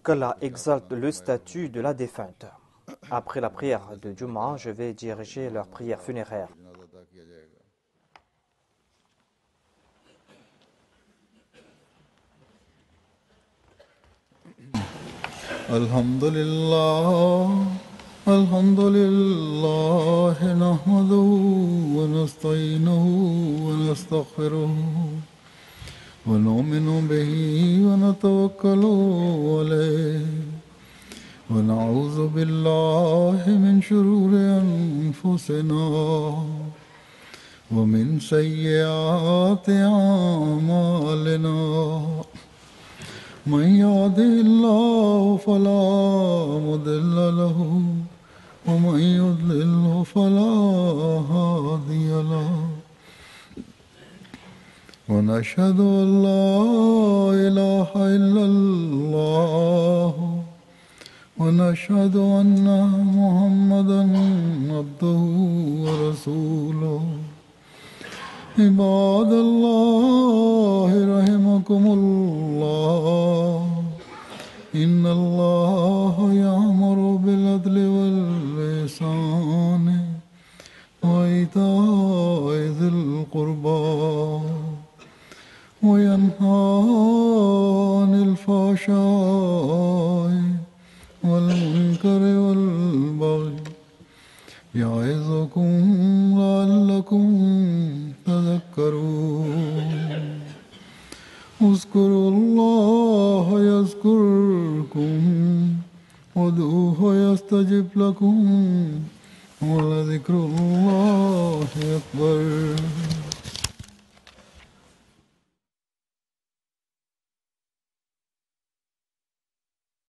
Qu'Allah exalte le statut de la défunte. Après la prière de Jumu'ah, je vais diriger leur prière funéraire. Alhamdulillah, alhamdulillah, nahmaduhu wa nasta'inuhu wa nastaghfiruhu wa nu'minu bihi wa natawakkalu alayhi. ونعوذ بالله من شرور أنفسنا ومن سيئات أعمالنا من يهده الله فلا مضل له ومن يضلل فلا هادي له ونشهد أن لا إله إلا الله ونشهد أن محمدا عبده ورسوله عباد الله رحمكم الله إن الله يأمر بالعدل والإحسان وإيتاء ذي القربى وينهى عن الفحشاء والمنكر والبغي يعظكم لعلكم تذكرون اذكروا الله يذكركم وادعوه يستجب لكم ولذكر الله أكبر.